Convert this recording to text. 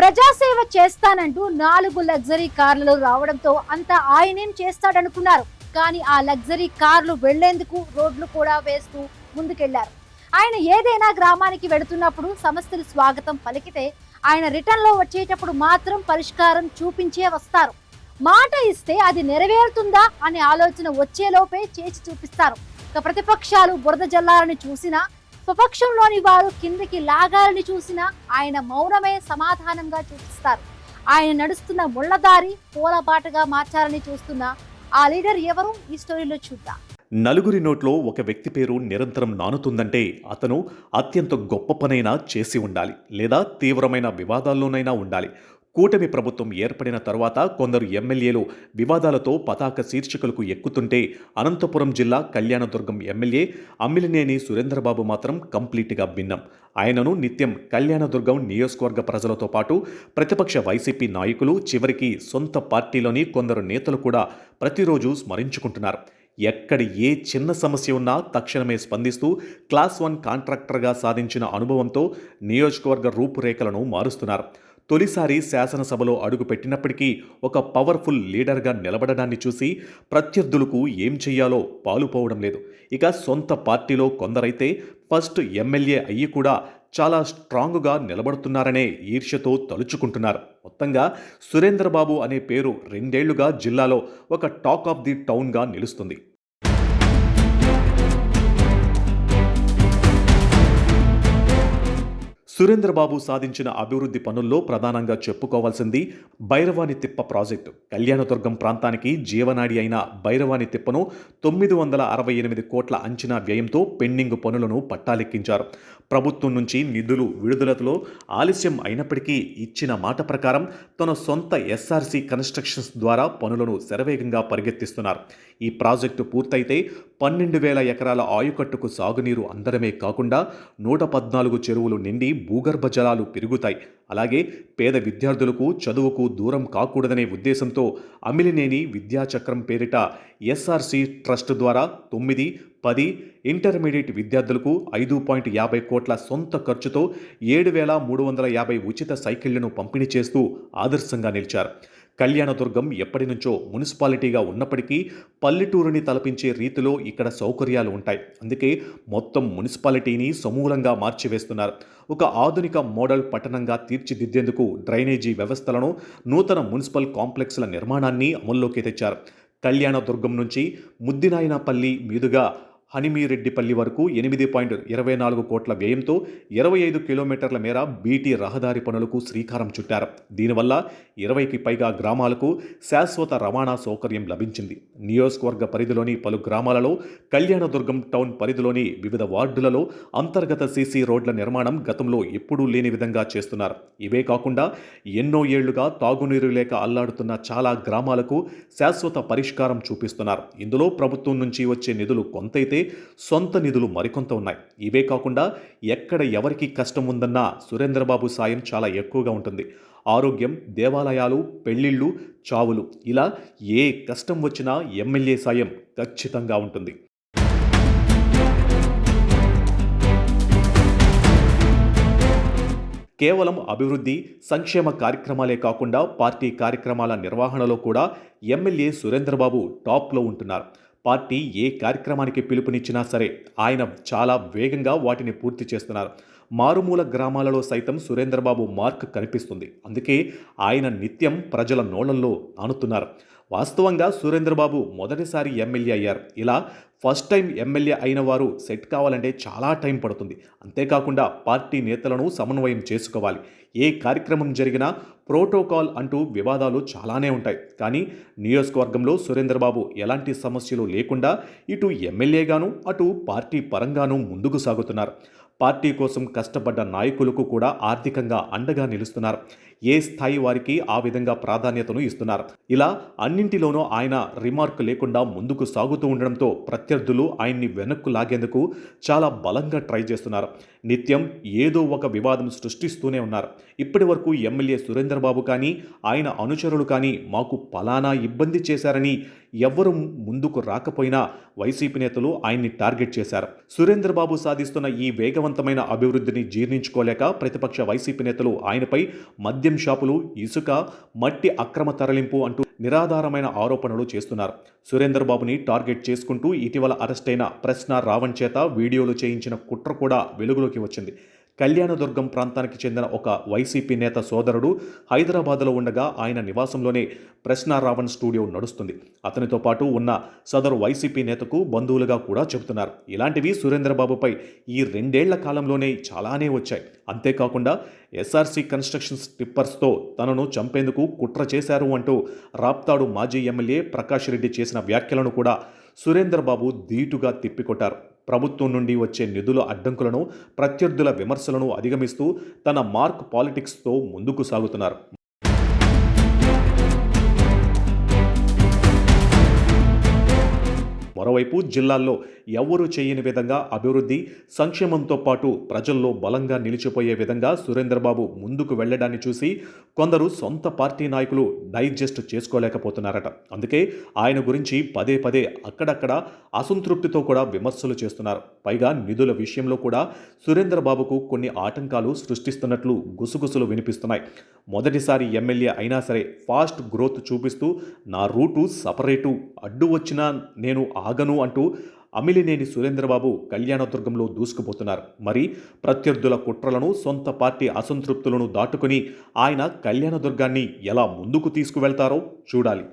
ప్రజాసేవ చేస్తానంటూ 4 లగ్జరీ కార్లు రావడంతో అంతా ఆయనేం చేస్తాడనుకున్నారు. కానీ ఆ లగ్జరీ కార్లు వెళ్లేందుకు రోడ్లు కూడా వేస్తూ ముందుకెళ్లారు. ఆయన ఏదైనా గ్రామానికి వెడుతున్నప్పుడు సమస్యలు స్వాగతం పలికితే ఆయన రిటర్న్ లో వచ్చేటప్పుడు మాత్రం పరిష్కారం చూపించే వస్తారు. మాట ఇస్తే అది నెరవేరుతుందా అనే ఆలోచన వచ్చేలోపే చేసి చూపిస్తారు. ప్రతిపక్షాలు బురద జల్లాలని చూసినా, స్వపక్షంలోని వారు కిందికి లాగాలని చూసినా ఆయన మౌనమే సమాధానంగా చూపిస్తారు. ఆయన నడుస్తున్న ముళ్లదారి పూలబాటగా మార్చాలని చూస్తున్న ఆ లీడర్ ఎవరు? ఈ స్టోరీలో చూద్దాం. నలుగురి నోట్లో ఒక వ్యక్తి పేరు నిరంతరం నానుతుందంటే అతను అత్యంత గొప్ప పనైనా చేసి ఉండాలి, లేదా తీవ్రమైన వివాదాల్లోనైనా ఉండాలి. కూటమి ప్రభుత్వం ఏర్పడిన తర్వాత కొందరు ఎమ్మెల్యేలు వివాదాలతో పతాక శీర్షికలకు ఎక్కుతుంటే అనంతపురం జిల్లా కళ్యాణదుర్గం ఎమ్మెల్యే అమ్మిలినేని సురేంద్రబాబు మాత్రం కంప్లీట్గా భిన్నం. ఆయనను నిత్యం కళ్యాణదుర్గం నియోజకవర్గ ప్రజలతో పాటు ప్రతిపక్ష వైసీపీ నాయకులు, చివరికి సొంత పార్టీలోని కొందరు నేతలు కూడా ప్రతిరోజు స్మరించుకుంటున్నారు. ఎక్కడి ఏ చిన్న సమస్య ఉన్నా తక్షణమే స్పందిస్తూ క్లాస్ 1 కాంట్రాక్టర్గా సాధించిన అనుభవంతో నియోజకవర్గ రూపురేఖలను మారుస్తున్నారు. తొలిసారి శాసనసభలో అడుగు పెట్టినప్పటికీ ఒక పవర్ఫుల్ లీడర్గా నిలబడడాన్ని చూసి ప్రత్యర్థులకు ఏం చెయ్యాలో పాలుపోవడం లేదు. ఇక సొంత పార్టీలో కొందరైతే ఫస్ట్ ఎమ్మెల్యే అయ్యి కూడా చాలా స్ట్రాంగ్గా నిలబడుతున్నారనే ఈర్ష్యతో తలుచుకుంటున్నారు. మొత్తంగా సురేంద్రబాబు అనే పేరు 2 ఏళ్లుగా జిల్లాలో ఒక టాక్ ఆఫ్ ది టౌన్గా నిలుస్తుంది. సురేంద్రబాబు సాధించిన అభివృద్ధి పనుల్లో ప్రధానంగా చెప్పుకోవాల్సింది భైరవాని తిప్ప ప్రాజెక్టు. కళ్యాణదుర్గం ప్రాంతానికి జీవనాడి అయిన భైరవాని తిప్పను 968 కోట్ల అంచనా వ్యయంతో పెండింగ్ పనులను పట్టాలెక్కించారు. ప్రభుత్వం నుంచి నిధులు విడుదలలో ఆలస్యం అయినప్పటికీ ఇచ్చిన మాట ప్రకారం తన సొంత ఎస్ఆర్సీ కన్స్ట్రక్షన్స్ ద్వారా పనులను శరవేగంగా పరిగెత్తిస్తున్నారు. ఈ ప్రాజెక్టు పూర్తయితే 12,000 ఎకరాల ఆయుకట్టుకు సాగునీరు అందడమే కాకుండా 114 చెరువులు నిండి భూగర్భ జలాలు పెరుగుతాయి. అలాగే పేద విద్యార్థులకు చదువుకు దూరం కాకూడదనే ఉద్దేశంతో అమిలినేని విద్యాచక్రం పేరిట ఎస్ఆర్సీ ట్రస్ట్ ద్వారా 9, 10 ఇంటర్మీడియట్ విద్యార్థులకు 5.50 కోట్ల సొంత ఖర్చుతో 7,350 ఉచిత సైకిళ్లను పంపిణీ చేస్తూ ఆదర్శంగా నిలిచారు. కళ్యాణదుర్గం ఎప్పటి నుంచో మున్సిపాలిటీగా ఉన్నప్పటికీ పల్లెటూరుని తలపించే రీతిలో ఇక్కడ సౌకర్యాలు ఉంటాయి. అందుకే మొత్తం మున్సిపాలిటీని సమూలంగా మార్చివేస్తున్నారు. ఒక ఆధునిక మోడల్ పట్టణంగా తీర్చిదిద్దేందుకు డ్రైనేజీ వ్యవస్థలను, నూతన మున్సిపల్ కాంప్లెక్స్ల నిర్మాణాన్ని అమల్లోకి తెచ్చారు. కళ్యాణదుర్గం నుంచి ముద్దినాయనపల్లి మీదుగా హనిమిరెడ్డిపల్లి వరకు 8.24 కోట్ల వ్యయంతో 25 కిలోమీటర్ల మేర బీటీ రహదారి పనులకు శ్రీకారం చుట్టారు. దీనివల్ల 20కి పైగా గ్రామాలకు శాశ్వత రవాణా సౌకర్యం లభించింది. నియోజకవర్గ పరిధిలోని పలు గ్రామాలలో, కళ్యాణదుర్గం టౌన్ పరిధిలోని వివిధ వార్డులలో అంతర్గత సీసీ రోడ్ల నిర్మాణం గతంలో ఎప్పుడూ లేని విధంగా చేస్తున్నారు. ఇవే కాకుండా ఎన్నో ఏళ్లుగా తాగునీరు లేక అల్లాడుతున్న చాలా గ్రామాలకు శాశ్వత పరిష్కారం చూపిస్తున్నారు. ఇందులో ప్రభుత్వం నుంచి వచ్చే నిధులు కొంతైతే సొంత నిధులు మరికొంత ఉన్నాయి. ఇవే కాకుండా ఎక్కడ ఎవరికి కష్టం ఉందన్నా సురేంద్రబాబు సాయం చాలా ఎక్కువగా ఉంటుంది. ఆరోగ్యం, దేవాలయాలు, పెళ్లిళ్ళు, చావులు, ఇలా ఏ కష్టం వచ్చినా ఎమ్మెల్యే సాయం ఖచ్చితంగా ఉంటుంది. కేవలం అభివృద్ధి, సంక్షేమ కార్యక్రమాలే కాకుండా పార్టీ కార్యక్రమాల నిర్వహణలో కూడా ఎమ్మెల్యే సురేంద్రబాబు టాప్లో ఉంటున్నారు. పార్టీ ఏ కార్యక్రమానికి పిలుపునిచ్చినా సరే ఆయన చాలా వేగంగా వాటిని పూర్తి చేస్తున్నారు. మారుమూల గ్రామాలలో సైతం సురేంద్రబాబు మార్క్ కనిపిస్తుంది. అందుకే ఆయన నిత్యం ప్రజల నోళ్లలో నానుతున్నారు. వాస్తవంగా సురేంద్రబాబు మొదటిసారి ఎమ్మెల్యే అయ్యారు. ఇలా ఫస్ట్ టైం ఎమ్మెల్యే అయిన వారు సెట్ కావాలంటే చాలా టైం పడుతుంది. అంతేకాకుండా పార్టీ నేతలను సమన్వయం చేసుకోవాలి. ఏ కార్యక్రమం జరిగినా ప్రోటోకాల్ అంటూ వివాదాలు చాలానే ఉంటాయి. కానీ నియోజకవర్గంలో సురేంద్రబాబు ఎలాంటి సమస్యలు లేకుండా ఇటు ఎమ్మెల్యేగాను, అటు పార్టీ పరంగానూ ముందుకు సాగుతున్నారు. పార్టీ కోసం కష్టపడ్డ నాయకులకు కూడా ఆర్థికంగా అండగా నిలుస్తున్నారు. ఏ స్థాయి వారికి ఆ విధంగా ప్రాధాన్యతను ఇస్తున్నారు. ఇలా అన్నింటిలోనూ ఆయన రిమార్క్ లేకుండా ముందుకు సాగుతూ ఉండడంతో ప్రత్యర్థులు ఆయన్ని వెనక్కు లాగేందుకు చాలా బలంగా ట్రై చేస్తున్నారు. నిత్యం ఏదో ఒక వివాదం సృష్టిస్తూనే ఉన్నారు. ఇప్పటి వరకు ఎమ్మెల్యే సురేంద్రబాబు కానీ, ఆయన అనుచరులు కానీ మాకు పలానా ఇబ్బంది చేశారని ఎవ్వరూ ముందుకు రాకపోయినా వైసీపీ నేతలు ఆయన్ని టార్గెట్ చేశారు. సురేంద్రబాబు సాధిస్తున్న ఈ వేగవంతమైన అభివృద్ధిని జీర్ణించుకోలేక ప్రతిపక్ష వైసీపీ నేతలు ఆయనపై మద్యం మద్యం షాపులు, ఇసుక, మట్టి అక్రమ తరలింపు అంటూ నిరాధారమైన ఆరోపణలు చేస్తున్నారు. సురేందర్ బాబుని టార్గెట్ చేసుకుంటూ ఇటీవల అరెస్టైన ప్రశ్న రావణ్ చేత వీడియోలు చేయించిన కుట్ర కూడా వెలుగులోకి వచ్చింది. కళ్యాణదుర్గం ప్రాంతానికి చెందిన ఒక వైసీపీ నేత సోదరుడు హైదరాబాద్లో ఉండగా ఆయన నివాసంలోనే ప్రశ్న రావణ్ స్టూడియో నడుస్తుంది. అతనితో పాటు ఉన్న సదరు వైసీపీ నేతకు బంధువులుగా కూడా చెబుతున్నారు. ఇలాంటివి సురేంద్రబాబుపై ఈ 2 ఏళ్ల కాలంలోనే చాలానే వచ్చాయి. అంతేకాకుండా ఎస్ఆర్సీ కన్స్ట్రక్షన్స్ టిప్పర్స్తో తనను చంపేందుకు కుట్ర చేశారు అంటూ రాప్తాడు మాజీ ఎమ్మెల్యే ప్రకాష్ రెడ్డి చేసిన వ్యాఖ్యలను కూడా సురేంద్రబాబు ధీటుగా తిప్పికొట్టారు. ప్రభుత్వం నుండి వచ్చే నిధుల అడ్డంకులను, ప్రత్యర్థుల విమర్శలను అధిగమిస్తూ తన మార్క్ పాలిటిక్స్తో ముందుకు సాగుతున్నారు. మరోవైపు జిల్లాల్లో ఎవ్వరూ చేయని విధంగా అభివృద్ధి, సంక్షేమంతో పాటు ప్రజల్లో బలంగా నిలిచిపోయే విధంగా సురేంద్రబాబు ముందుకు వెళ్లడాన్ని చూసి కొందరు సొంత పార్టీ నాయకులు డైజెస్ట్ చేసుకోలేకపోతున్నారట. అందుకే ఆయన గురించి పదే పదే అక్కడక్కడ అసంతృప్తితో కూడా విమర్శలు చేస్తున్నారు. పైగా నిధుల విషయంలో కూడా సురేంద్రబాబుకు కొన్ని ఆటంకాలు సృష్టిస్తున్నట్లు గుసగుసలు వినిపిస్తున్నాయి. మొదటిసారి ఎమ్మెల్యే అయినా సరే ఫాస్ట్ గ్రోత్ చూపిస్తూ నా రూటు సపరేటు, అడ్డు వచ్చినా నేను ఆగను అంటూ అమిలినేని సురేంద్రబాబు కళ్యాణదుర్గంలో దూసుకుపోతున్నారు. మరి ప్రత్యర్థుల కుట్రలను, సొంత పార్టీ అసంతృప్తులను దాటుకుని ఆయన కళ్యాణదుర్గాన్ని ఎలా ముందుకు తీసుకువెళ్తారో చూడాలి.